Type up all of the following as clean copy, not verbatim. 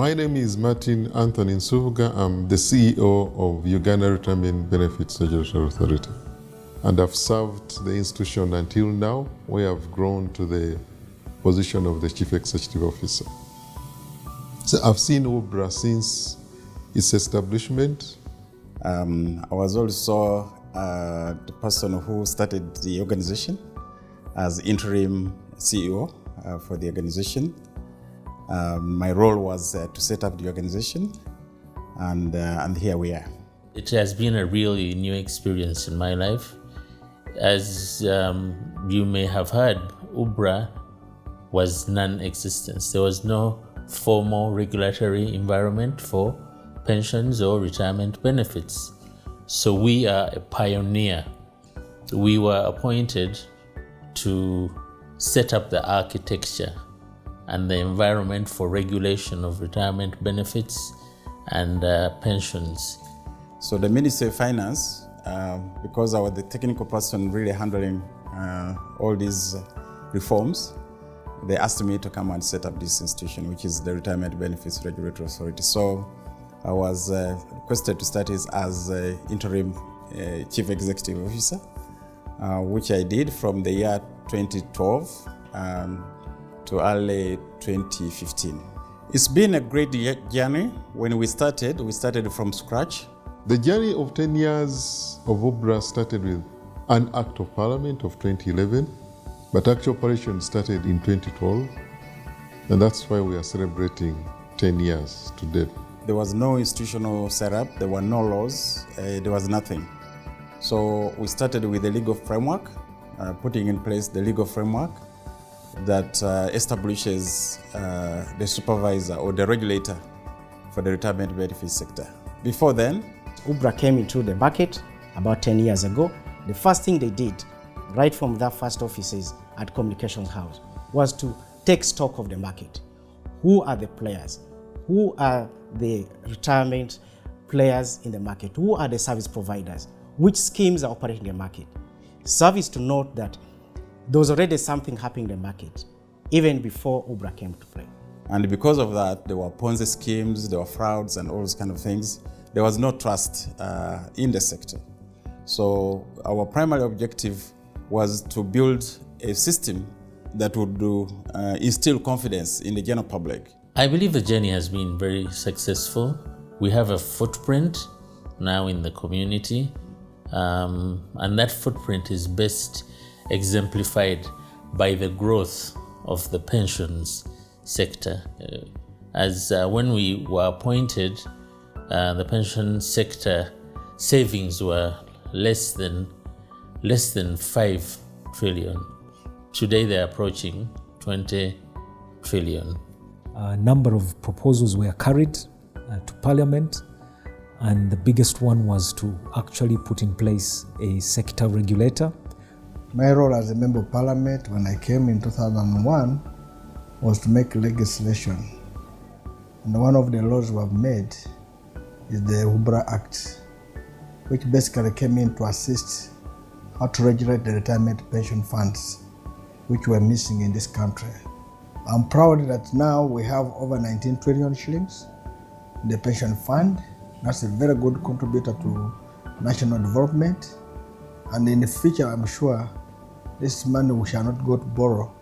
My name is Martin Anthony Nsubuga. I'm the CEO of Uganda Retirement Benefits Regulatory Authority. And I've served the institution until now, where I've grown to the position of the Chief Executive Officer. So I've seen URBRA since its establishment. I was also the person who started the organization as interim CEO for the organization. My role was to set up the organization, and here we are. It has been a really new experience in my life. As you may have heard, URBRA was non-existent. There was no formal regulatory environment for pensions or retirement benefits. So we are a pioneer. We were appointed to set up the architecture and the environment for regulation of retirement benefits and pensions. So the Ministry of Finance, because I was the technical person really handling all these reforms, they asked me to come and set up this institution, which is the Retirement Benefits Regulatory Authority. So I was requested to start as interim Chief Executive Officer, which I did from the year 2012 to early 2015. It's been a great journey. When we started from scratch. The journey of 10 years of URBRA started with an Act of Parliament of 2011, but actual operation started in 2012, and that's why we are celebrating 10 years today. There was no institutional setup, there were no laws, there was nothing. So we started with the legal framework, putting in place the legal framework that establishes the supervisor or the regulator for the retirement benefits sector. Before then, URBRA came into the market about 10 years ago. The first thing they did, right from their first offices at Communications House, was to take stock of the market. Who are the players? Who are the retirement players in the market? Who are the service providers? Which schemes are operating in the market? Service to note that there was already something happening in the market, even before URBRA came to play. And because of that, there were Ponzi schemes, there were frauds and all those kind of things. There was no trust in the sector. So our primary objective was to build a system that would instill confidence in the general public. I believe the journey has been very successful. We have a footprint now in the community, and that footprint is best exemplified by the growth of the pensions sector. As when we were appointed, the pension sector savings were less than 5 trillion. Today they're approaching 20 trillion. A number of proposals were carried to Parliament, and the biggest one was to actually put in place a sector regulator. My role as a Member of Parliament when I came in 2001 was to make legislation. And one of the laws we have made is the URBRA Act, which basically came in to assist how to regulate the retirement pension funds, which were missing in this country. I'm proud that now we have over 19 trillion shillings in the pension fund. That's a very good contributor to national development. And in the future, I'm sure this money we shall not go to borrow.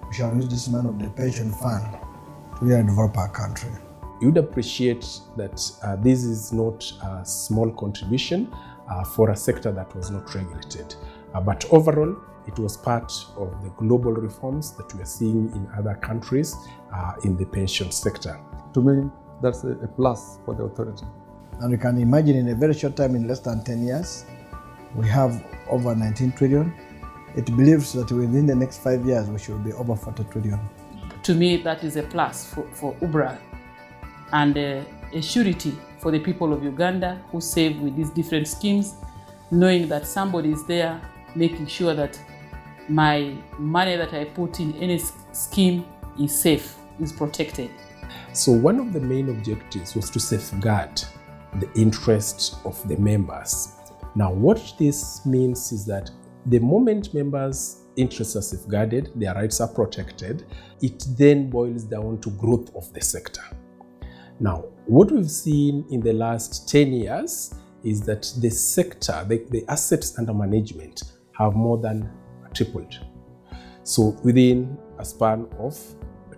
We shall use this money of the pension fund to really develop our country. You'd appreciate that this is not a small contribution for a sector that was not regulated. But overall, it was part of the global reforms that we are seeing in other countries in the pension sector. To me, that's a plus for the authority. And you can imagine in a very short time, in less than 10 years, we have over 19 trillion. It believes that within the next 5 years, we should be over 40 trillion. To me, that is a plus for URBRA and a surety for the people of Uganda who save with these different schemes, knowing that somebody is there making sure that my money that I put in any scheme is safe, is protected. So one of the main objectives was to safeguard the interests of the members. Now, what this means is that the moment members' interests are safeguarded, their rights are protected, it then boils down to growth of the sector. Now, what we've seen in the last 10 years is that the sector, the assets under management have more than tripled. So within a span of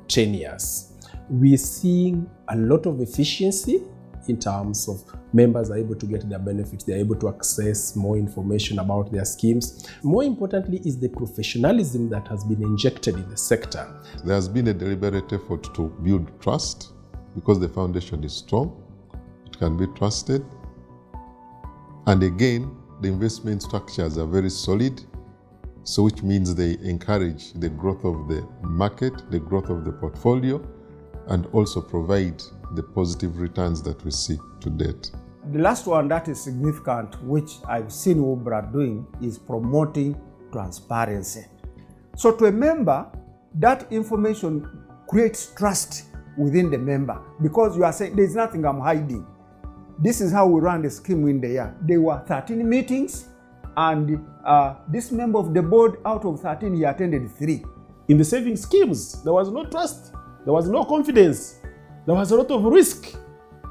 10 years, we're seeing a lot of efficiency in terms of members are able to get their benefits, they're able to access more information about their schemes. More importantly is the professionalism that has been injected in the sector. There has been a deliberate effort to build trust because the foundation is strong, it can be trusted. And again, the investment structures are very solid, so which means they encourage the growth of the market, the growth of the portfolio, and also provide the positive returns that we see to date. The last one that is significant, which I've seen URBRA doing, is promoting transparency. So to a member, that information creates trust within the member because you are saying, there's nothing I'm hiding. This is how we run the scheme in the year. There were 13 meetings, and this member of the board, out of 13, he attended 3. In the saving schemes, there was no trust, there was no confidence, there was a lot of risk.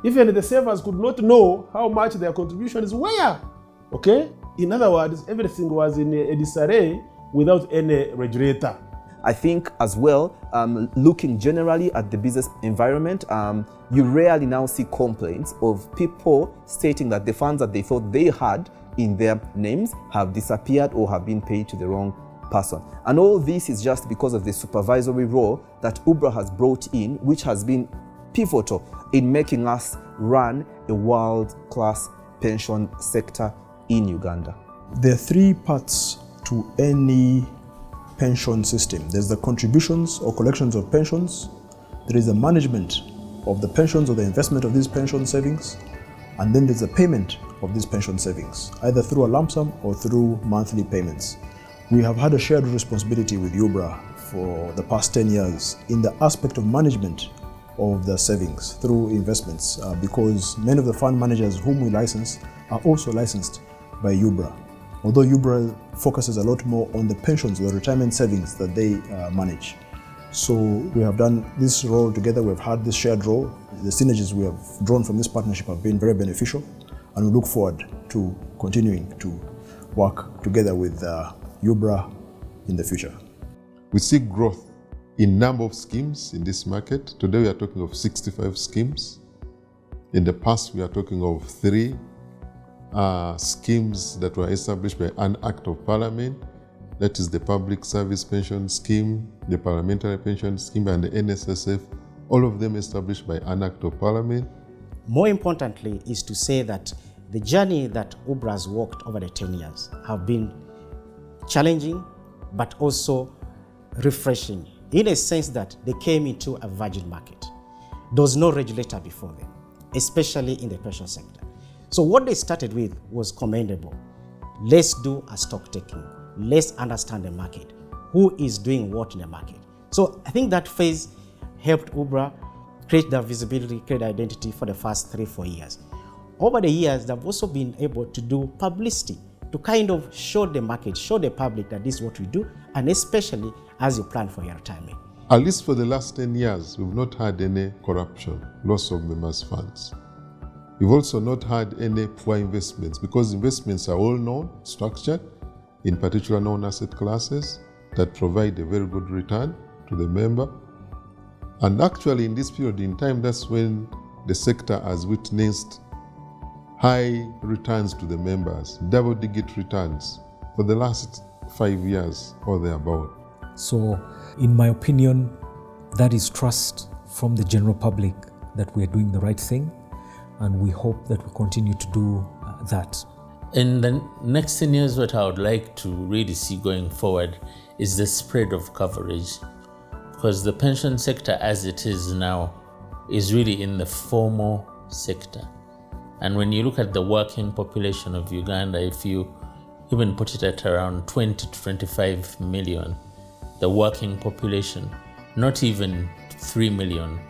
Even the savers could not know how much their contributions were. Okay? In other words, everything was in a disarray without any regulator. I think as well, looking generally at the business environment, you rarely now see complaints of people stating that the funds that they thought they had in their names have disappeared or have been paid to the wrong person. And all this is just because of the supervisory role that URBRA has brought in, which has been pivotal in making us run a world-class pension sector in Uganda. There are 3 parts to any pension system. There's the contributions or collections of pensions, there is the management of the pensions or the investment of these pension savings, and then there's the payment of these pension savings, either through a lump sum or through monthly payments. We have had a shared responsibility with URBRA for the past 10 years in the aspect of management of the savings through investments because many of the fund managers whom we license are also licensed by URBRA. Although URBRA focuses a lot more on the pensions, the retirement savings that they manage. So we have done this role together, we've had this shared role. The synergies we have drawn from this partnership have been very beneficial, and we look forward to continuing to work together with URBRA in the future. We see growth in number of schemes in this market. Today we are talking of 65 schemes. In the past we are talking of 3 schemes that were established by an Act of Parliament. That is the Public Service Pension Scheme, the Parliamentary Pension Scheme, and the NSSF. All of them established by an Act of Parliament. More importantly is to say that the journey that URBRA has walked over the 10 years have been challenging, but also refreshing, in a sense that they came into a virgin market. There was no regulator before them, especially in the pension sector. So what they started with was commendable. Let's do a stock taking. Let's understand the market. Who is doing what in the market? So I think that phase helped URBRA create the visibility, create identity for the first 3-4 years. Over the years, they've also been able to do publicity to kind of show the market, show the public that this is what we do, and especially as you plan for your retirement. At least for the last 10 years, we've not had any corruption, loss of members' funds. We've also not had any poor investments because investments are all known, structured, in particular known asset classes that provide a very good return to the member. And actually in this period in time, that's when the sector has witnessed high returns to the members, double-digit returns for the last 5 years or thereabout. So, in my opinion, that is trust from the general public that we are doing the right thing, and we hope that we continue to do that. In the next 10 years, what I would like to really see going forward is the spread of coverage, because the pension sector as it is now is really in the formal sector. And when you look at the working population of Uganda, if you even put it at around 20 to 25 million, the working population, not even 3 million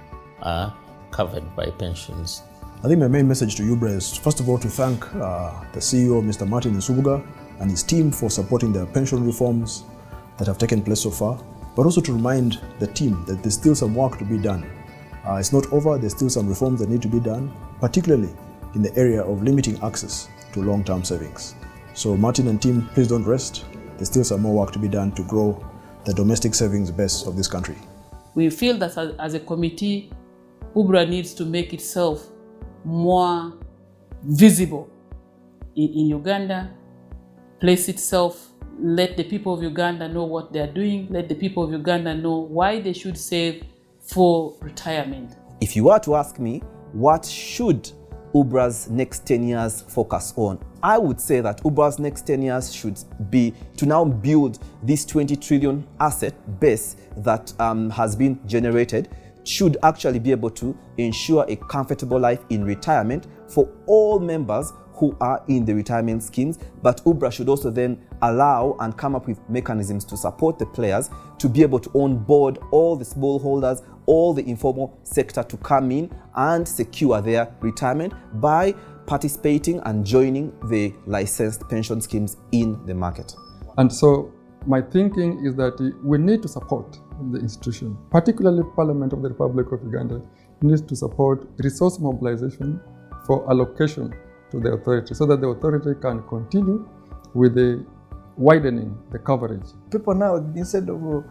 are covered by pensions. I think my main message to URBRA is, first of all, to thank the CEO, Mr. Martin Nsubuga, and his team for supporting the pension reforms that have taken place so far, but also to remind the team that there's still some work to be done. It's not over. There's still some reforms that need to be done, particularly in the area of limiting access to long-term savings. So Martin and team, please don't rest. There's still some more work to be done to grow the domestic savings base of this country. We feel that as a committee, URBRA needs to make itself more visible in Uganda, place itself, let the people of Uganda know what they are doing, let the people of Uganda know why they should save for retirement. If you were to ask me, what should URBRA's next 10 years focus on? I would say that URBRA's next 10 years should be to now build this 20 trillion asset base that has been generated, should actually be able to ensure a comfortable life in retirement for all members who are in the retirement schemes. But URBRA should also then allow and come up with mechanisms to support the players to be able to onboard all the smallholders, all the informal sector to come in and secure their retirement by participating and joining the licensed pension schemes in the market. And so my thinking is that we need to support the institution, particularly Parliament of the Republic of Uganda needs to support resource mobilization for allocation to the authority so that the authority can continue with the widening the coverage. People now, instead of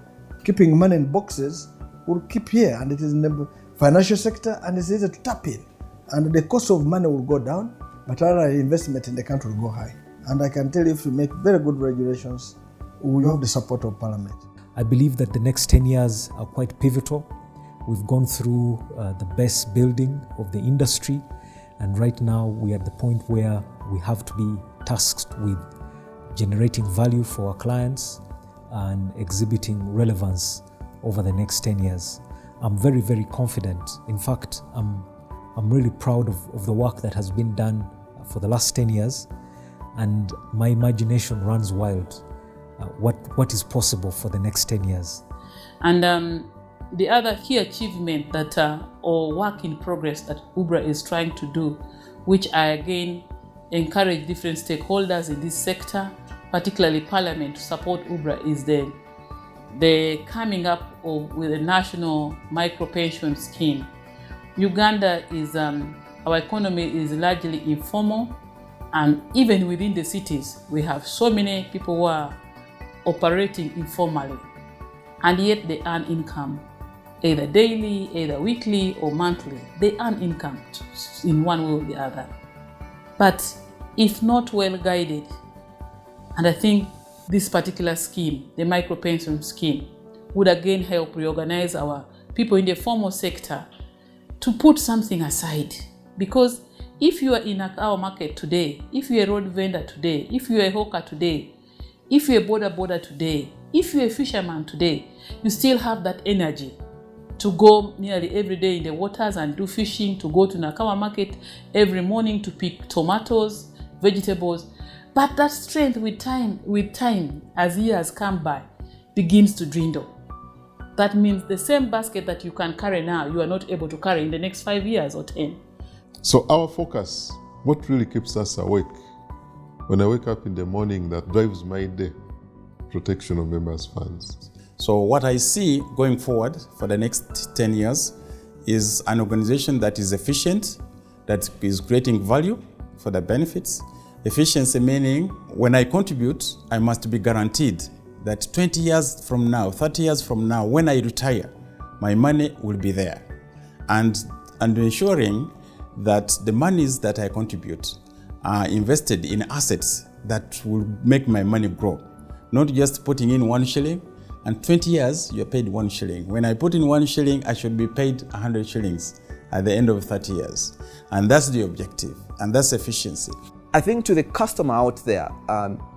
keeping money in boxes, will keep here, and it is in the financial sector, and it's easy to tap in. And the cost of money will go down, but our investment in the country will go high. And I can tell you, if we make very good regulations, we will have the support of Parliament. I believe that the next 10 years are quite pivotal. We've gone through the best building of the industry, and right now we are at the point where we have to be tasked with generating value for our clients and exhibiting relevance over the next 10 years. I'm very, very confident. In fact, I'm really proud of the work that has been done for the last 10 years, and my imagination runs wild. What is possible for the next 10 years. And the other key achievement that or work in progress that URBRA is trying to do, which I again encourage different stakeholders in this sector, particularly Parliament, to support URBRA, is the coming up with a national micro-pension scheme. Uganda is, our economy is largely informal, and even within the cities, we have so many people who are operating informally, and yet they earn income, either daily, either weekly or monthly. They earn income in one way or the other. But if not well guided, and I think this particular scheme, the micro-pension scheme, would again help reorganize our people in the formal sector to put something aside. Because if you are in our market today, if you're a road vendor today, if you're a hawker today, if you're a border today, if you're a fisherman today, you still have that energy to go nearly every day in the waters and do fishing, to go to Nakawa market every morning to pick tomatoes, vegetables. But that strength with time, as years come by, begins to dwindle. That means the same basket that you can carry now, you are not able to carry in the next 5 years or 10. So our focus, what really keeps us awake? When I wake up in the morning, that drives my day, protection of members' funds. So what I see going forward for the next 10 years is an organization that is efficient, that is creating value for the benefits. Efficiency meaning when I contribute, I must be guaranteed that 20 years from now, 30 years from now, when I retire, my money will be there. And ensuring that the monies that I contribute are invested in assets that will make my money grow. Not just putting in 1 shilling, and 20 years you're paid 1 shilling. When I put in 1 shilling, I should be paid 100 shillings at the end of 30 years. And that's the objective, and that's efficiency. I think to the customer out there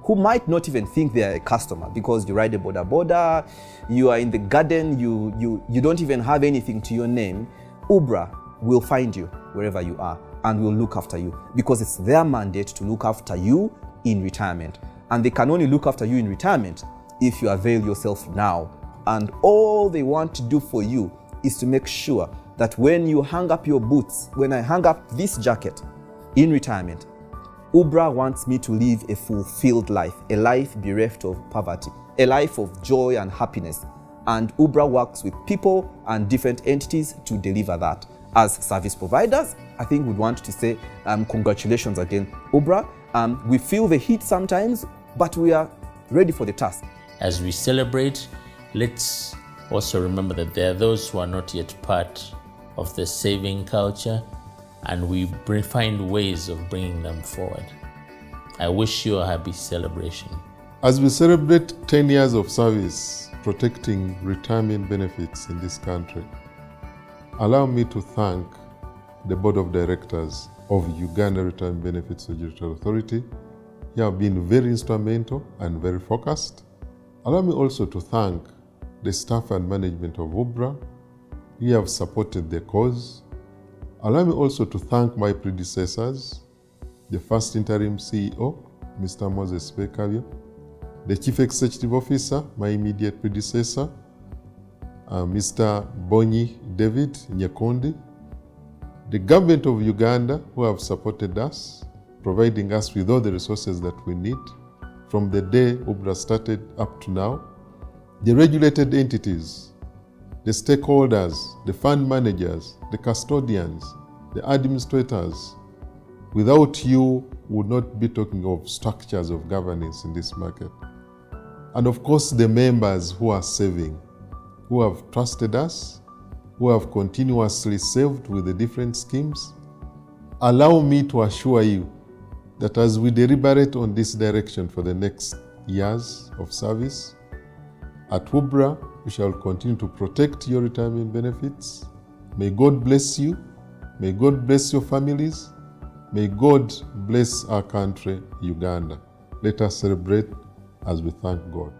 who might not even think they're a customer because you ride a border, you are in the garden, you don't even have anything to your name, URBRA will find you wherever you are and will look after you because it's their mandate to look after you in retirement. And they can only look after you in retirement if you avail yourself now. And all they want to do for you is to make sure that when you hang up your boots, when I hang up this jacket in retirement, URBRA wants me to live a fulfilled life, a life bereft of poverty, a life of joy and happiness. and URBRA works with people and different entities to deliver that. As service providers, I think we'd want to say congratulations again, URBRA. We feel the heat sometimes, but we are ready for the task. As we celebrate, let's also remember that there are those who are not yet part of the saving culture, and we find ways of bringing them forward. I wish you a happy celebration. As we celebrate 10 years of service protecting retirement benefits in this country, allow me to thank the Board of Directors of Uganda Retirement Benefits Regulatory Authority. You have been very instrumental and very focused. Allow me also to thank the staff and management of URBRA. You have supported the cause. Allow me also to thank my predecessors, the first interim CEO, Mr. Moses Bekavyo, the Chief Executive Officer, my immediate predecessor, Mr. Bonyi David Nyakundi, the government of Uganda who have supported us, providing us with all the resources that we need from the day URBRA started up to now, the regulated entities, the stakeholders, the fund managers, the custodians, the administrators. Without you, we would not be talking of structures of governance in this market. And of course, the members who are saving, who have trusted us, who have continuously saved with the different schemes. Allow me to assure you that as we deliberate on this direction for the next years of service, at URBRA, we shall continue to protect your retirement benefits. May God bless you. May God bless your families. May God bless our country, Uganda. Let us celebrate as we thank God.